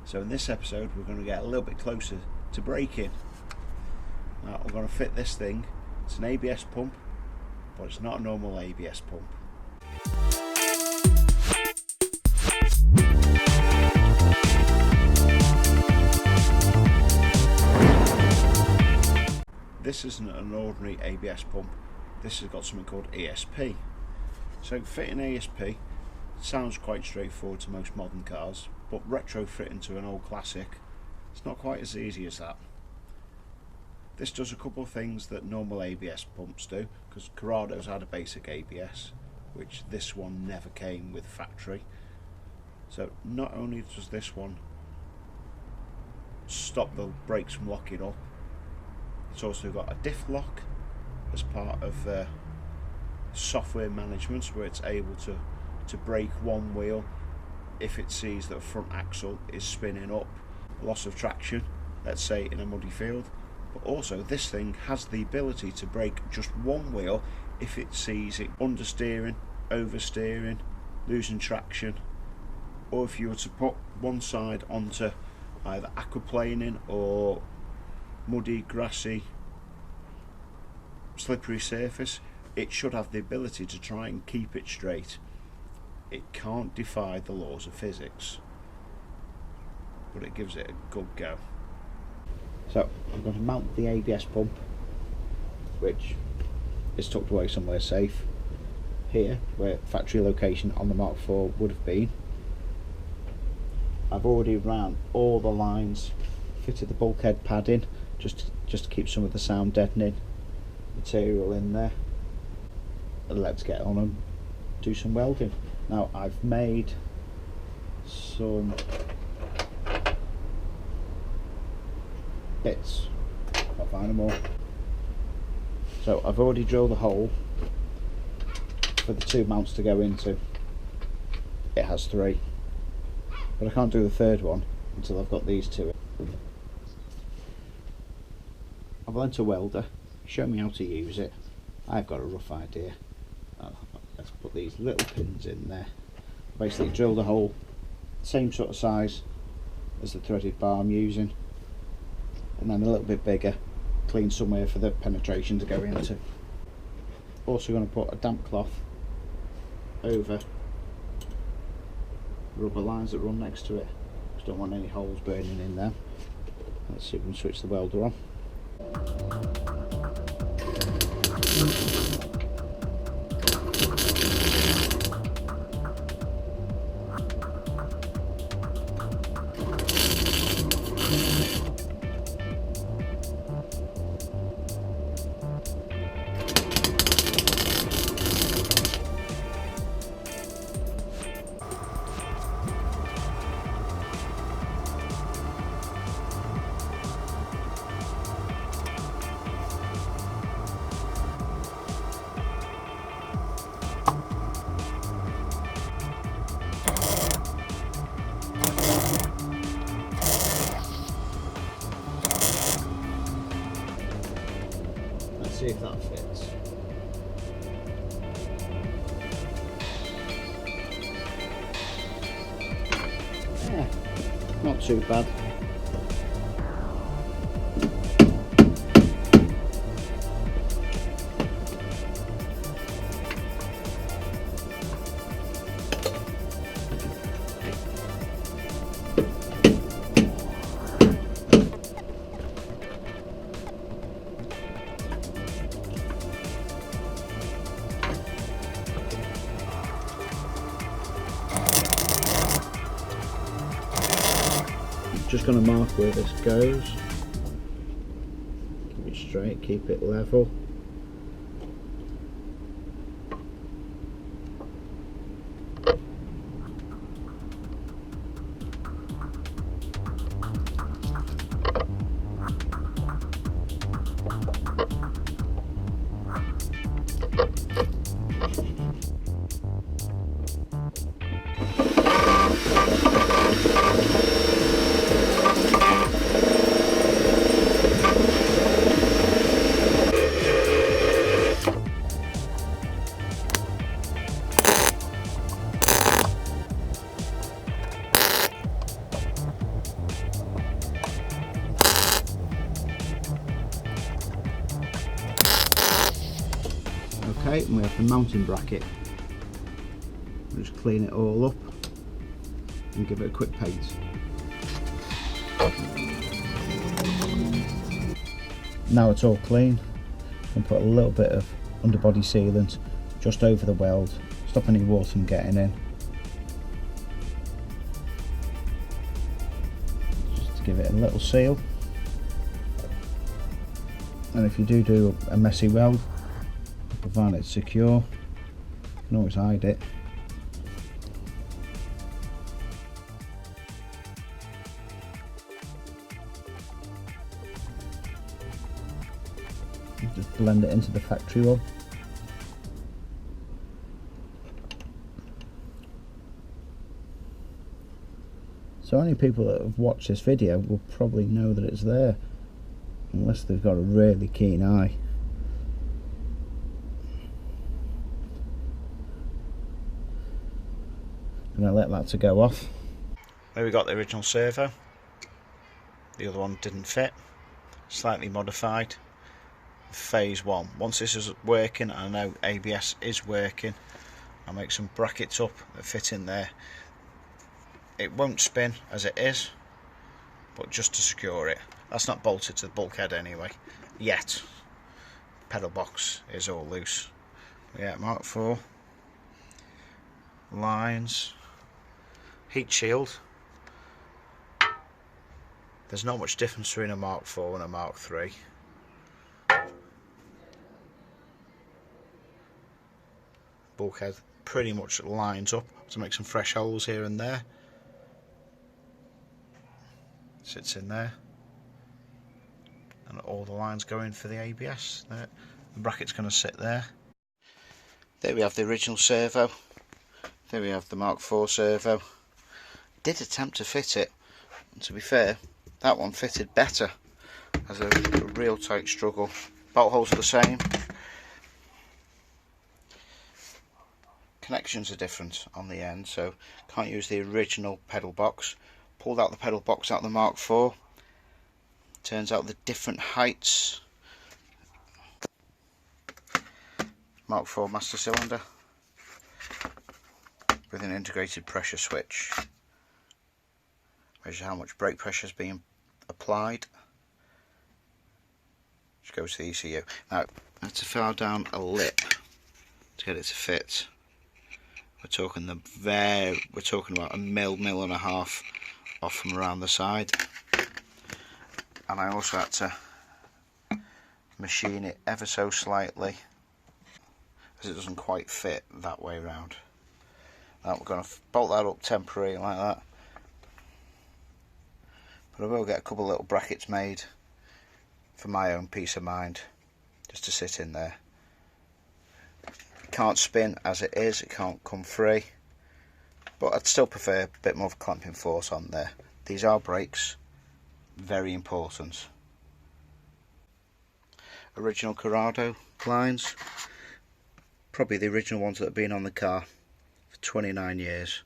So in this episode we're going to get a little bit closer to braking. Now we're going to fit this thing. It's an ABS pump, but it's not a normal ABS pump. This isn't an ordinary ABS pump. This has got something called ESP. So fitting ESP sounds quite straightforward to most modern cars, but retrofitting to an old classic, it's not quite as easy as that. This does a couple of things that normal ABS pumps do, because Corrado's had a basic ABS, which this one never came with factory. So not only does this one stop the brakes from locking up, it's also got a diff lock as part of software management, where it's able to brake one wheel if it sees that the front axle is spinning up, loss of traction, let's say in a muddy field. But also this thing has the ability to brake just one wheel if it sees it understeering, oversteering, losing traction, or if you were to put one side onto either aquaplaning or muddy, grassy, slippery surface, it should have the ability to try and keep it straight. It can't defy the laws of physics, but it gives it a good go. So I'm going to mount the ABS pump, which is tucked away somewhere safe here, where factory location on the Mark IV would have been. I've already ran all the lines, fitted the bulkhead padding just to keep some of the sound deadening material in there, and let's get on and do some welding. Now I've made some bits, I'll find them all. So I've already drilled a hole for the two mounts to go into. It has three, but I can't do the third one until I've got these two. I've lent a welder, show me how to use it. I've got a rough idea. Let's put these little pins in there. Basically drilled a hole same sort of size as the threaded bar I'm using, and then a little bit bigger, clean somewhere for the penetration to go into. Also going to put a damp cloth over rubber lines that run next to it. Just don't want any holes burning in there. Let's see if we can switch the welder on. See if that fits. Yeah, not too bad. Just going to mark where this goes, keep it straight, keep it level. Okay, and we have the mounting bracket. We'll just clean it all up and give it a quick paint. Now it's all clean, and put a little bit of underbody sealant just over the weld, stop any water from getting in. Just to give it a little seal. And if you do a messy weld, to find it secure, you can always hide it. Just blend it into the factory one. So only people that have watched this video will probably know that it's there, unless they've got a really keen eye. I'm going to let that to go off. There we got the original servo. The other one didn't fit. Slightly modified. Phase 1. Once this is working, I know ABS is working, I'll make some brackets up that fit in there. It won't spin as it is, but just to secure it. That's not bolted to the bulkhead anyway, yet. Pedal box is all loose. Yeah, Mark IV. Lines. Heat shield. There's not much difference between a Mark IV and a Mark III. Bulkhead pretty much lines up, to make some fresh holes here and there. Sits in there, and all the lines go in for the ABS. The bracket's going to sit there. There we have the original servo. There we have the Mark IV servo. Did attempt to fit it, and to be fair, that one fitted better. Has a real tight struggle. Bolt holes are the same. Connections are different on the end, so can't use the original pedal box. Pulled out the pedal box out of the Mark IV. Turns out the different heights. Mark IV master cylinder with an integrated pressure switch. Measure how much brake pressure is being applied. Just goes to the ECU. Now I have to file down a lip to get it to fit. We're talking about a mil and a half off from around the side, and I also had to machine it ever so slightly as it doesn't quite fit that way around. Now we're going to bolt that up temporarily like that, but I will get a couple of little brackets made for my own peace of mind, just to sit in there. It can't spin as it is, it can't come free, but I'd still prefer a bit more of a clamping force on there. These are brakes, very important. Original Corrado lines, probably the original ones that have been on the car for 29 years.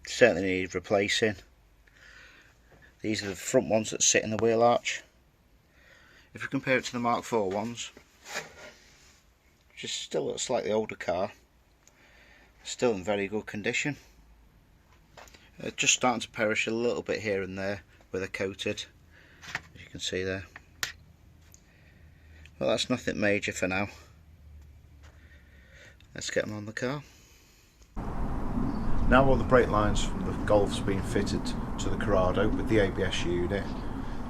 Certainly need replacing. These are the front ones that sit in the wheel arch. If you compare it to the Mark IV ones, which is still a slightly older car, still in very good condition. Just starting to perish a little bit here and there where they're coated, as you can see there. Well, that's nothing major for now. Let's get them on the car. Now all the brake lines from the Golf's been fitted to the Corrado with the ABS unit,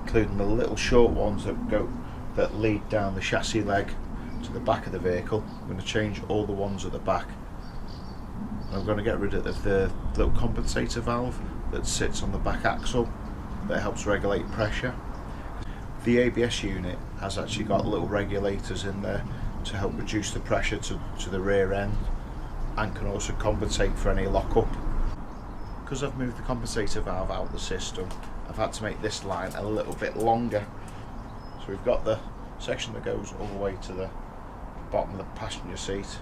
including the little short ones that lead down the chassis leg to the back of the vehicle. I'm going to change all the ones at the back. I'm going to get rid of the little compensator valve that sits on the back axle that helps regulate pressure. The ABS unit has actually got little regulators in there to help reduce the pressure to the rear end, and can also compensate for any lock-up. Because I've moved the compensator valve out of the system, I've had to make this line a little bit longer. So we've got the section that goes all the way to the bottom of the passenger seat,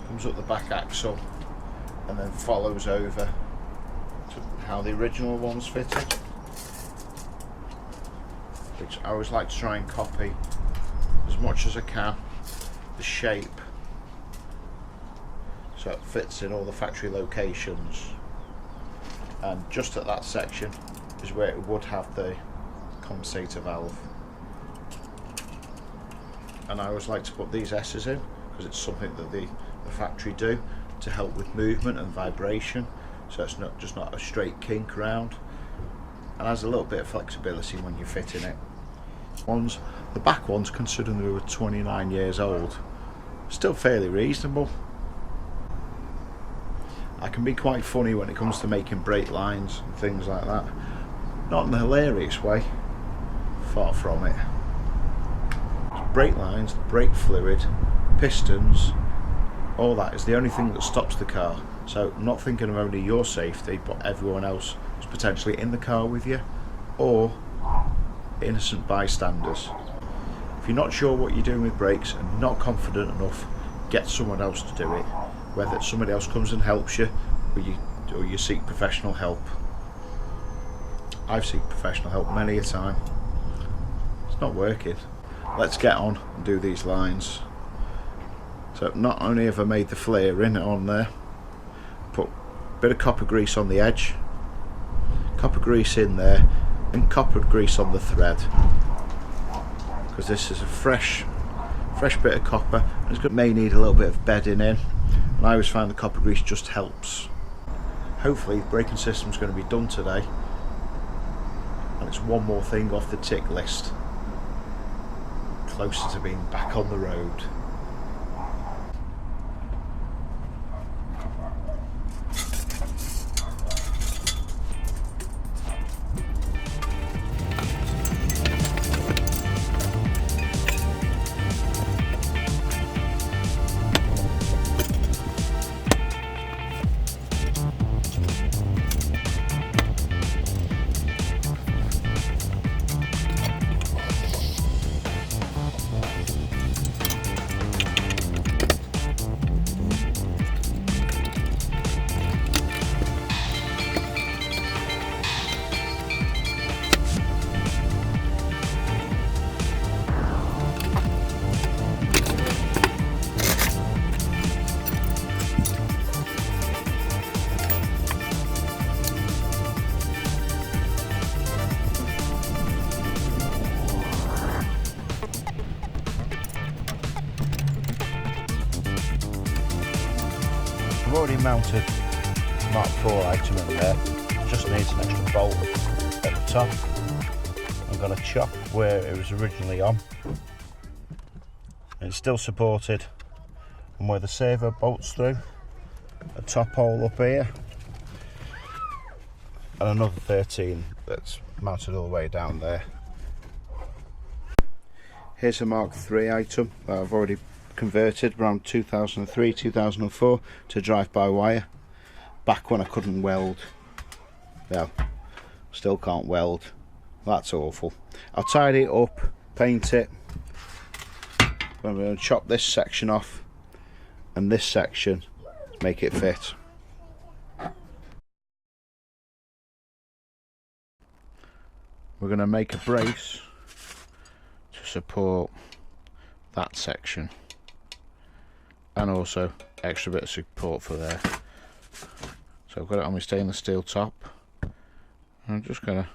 comes up the back axle, and then follows over to how the original one's fitted, which I always like to try and copy as much as I can the shape so it fits in all the factory locations, and just at that section is where it would have the compensator valve. And I always like to put these S's in because it's something that the factory do to help with movement and vibration, so it's not a straight kink round, and has a little bit of flexibility when you're fitting it. The back ones, considering they were 29 years old, still fairly reasonable. I can be quite funny when it comes to making brake lines and things like that. Not in a hilarious way, far from it. Brake lines, brake fluid, pistons, all that is the only thing that stops the car. So I'm not thinking of only your safety, but everyone else who's potentially in the car with you, or innocent bystanders. If you're not sure what you're doing with brakes and not confident enough, get someone else to do it. Whether somebody else comes and helps you, or you seek professional help. I've sought professional help many a time. It's not working. Let's get on and do these lines. So not only have I made the flare in on there, put a bit of copper grease on the edge, copper grease in there, and copper grease on the thread, because this is a fresh bit of copper, and it may need a little bit of bedding in, and I always find the copper grease just helps. Hopefully the braking system is going to be done today, and it's one more thing off the tick list, closer to being back on the road. I've already mounted Mark IV item in there, just needs an extra bolt at the top. I'm going to chop where it was originally on. It's still supported, and where the saver bolts through, a top hole up here, and another 13 that's mounted all the way down there. Here's a Mark III item that I've already converted around 2003, 2004 to drive-by-wire, back when I couldn't weld. Well, still can't weld. That's awful. I'll tidy it up, paint it. I'm going to chop this section off and this section to make it fit. We're going to make a brace to support that section, and also extra bit of support for there. So I've got it on my stainless steel top. I'm just going to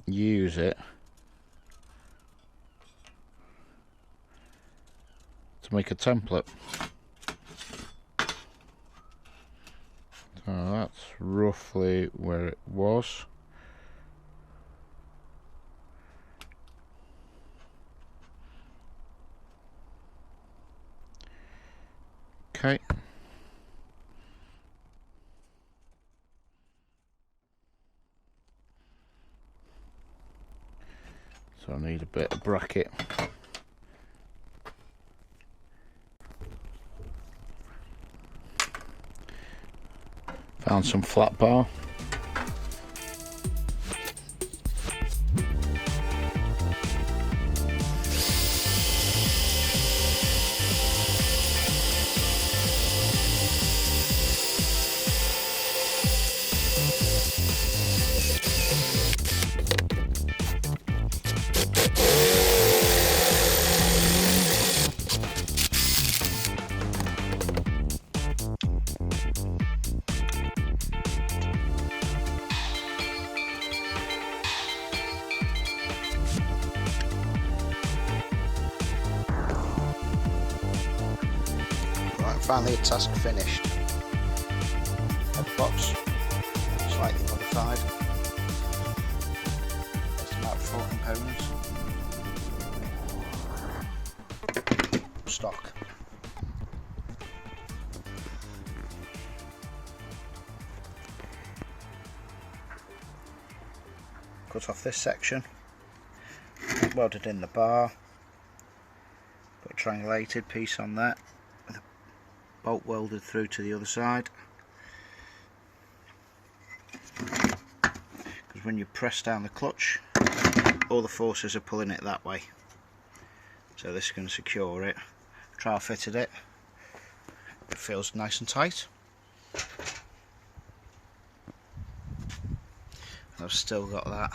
use it to make a template. So that's roughly where it was. Okay. So I need a bit of bracket. Found some flat bar. Finally a task finished. Head box, slightly modified. Just about 4 components. Stock. Cut off this section, welded in the bar, put a triangulated piece on there. Bolt welded through to the other side, because when you press down the clutch all the forces are pulling it that way, so this is going to secure it. Trial fitted it, it feels nice and tight. I've still got that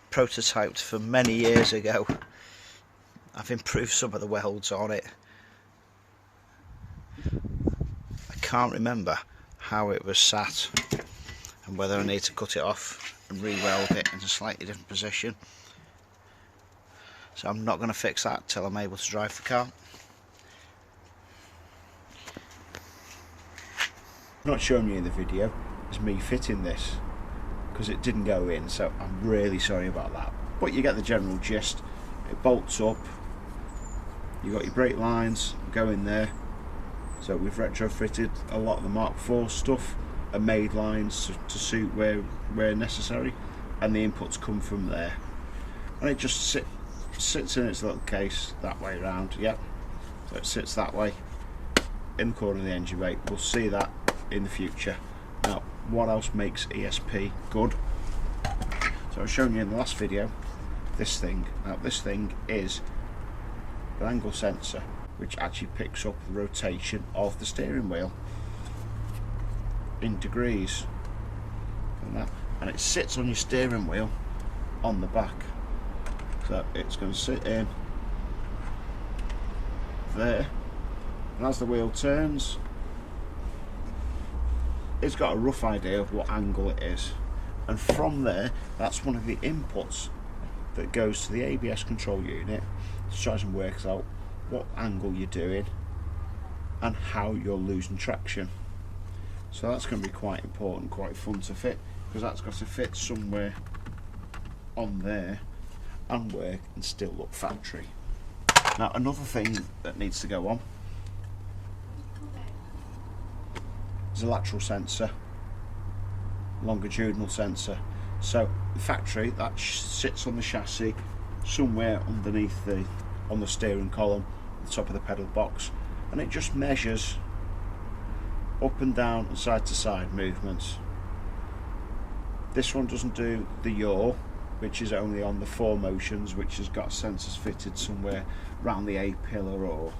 prototyped from many years ago. I've improved some of the welds on it. I can't remember how it was sat and whether I need to cut it off and re-weld it in a slightly different position. So I'm not going to fix that till I'm able to drive the car. Not showing you in the video is me fitting this because it didn't go in, so I'm really sorry about that. But you get the general gist. It bolts up, you got your brake lines go in there. So we've retrofitted a lot of the Mark IV stuff and made lines to suit where necessary, and the inputs come from there. And it just sits in its little case that way around. Yep. So it sits that way in the corner of the engine bay. We'll see that in the future. Now, what else makes ESP good? So I was showing you in the last video this thing. Now this thing is an angle sensor which actually picks up the rotation of the steering wheel in degrees and that, and it sits on your steering wheel on the back, so it's going to sit in there, and as the wheel turns it's got a rough idea of what angle it is, and from there that's one of the inputs that goes to the ABS control unit to try and work out what angle you're doing and how you're losing traction. So that's going to be quite important, quite fun to fit, because that's got to fit somewhere on there and work and still look factory. Now another thing that needs to go on is a lateral sensor, longitudinal sensor. So the factory that sits on the chassis somewhere underneath on the steering column, the top of the pedal box, and it just measures up and down and side to side movements. This one doesn't do the yaw, which is only on the 4 motions, which has got sensors fitted somewhere around the A pillar or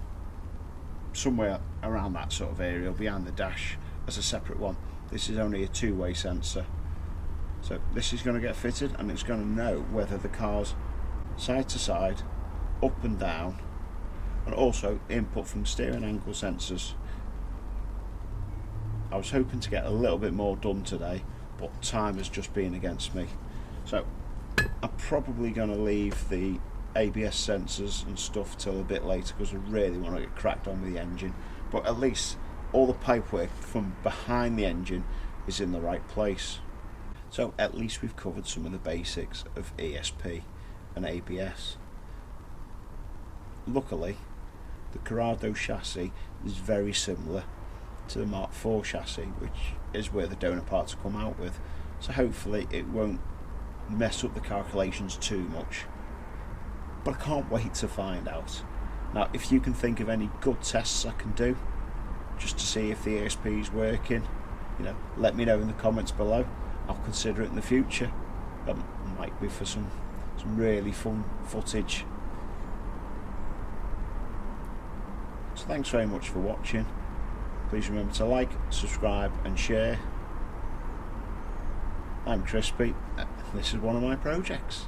somewhere around that sort of area behind the dash as a separate one. This is only a 2-way sensor, so this is going to get fitted and it's going to know whether the car's side to side, up and down, and also input from steering angle sensors. I was hoping to get a little bit more done today, but time has just been against me, so I'm probably going to leave the ABS sensors and stuff till a bit later because I really want to get cracked on with the engine. But at least all the pipework from behind the engine is in the right place, so at least we've covered some of the basics of ESP and ABS. Luckily the Corrado chassis is very similar to the Mark IV chassis, which is where the donor parts come out with, so hopefully it won't mess up the calculations too much, but I can't wait to find out. Now if you can think of any good tests I can do just to see if the ESP is working, you know, let me know in the comments below. I'll consider it in the future. That might be for some really fun footage. So thanks very much for watching. Please remember to like, subscribe and share. I'm Crispy. This is one of my projects.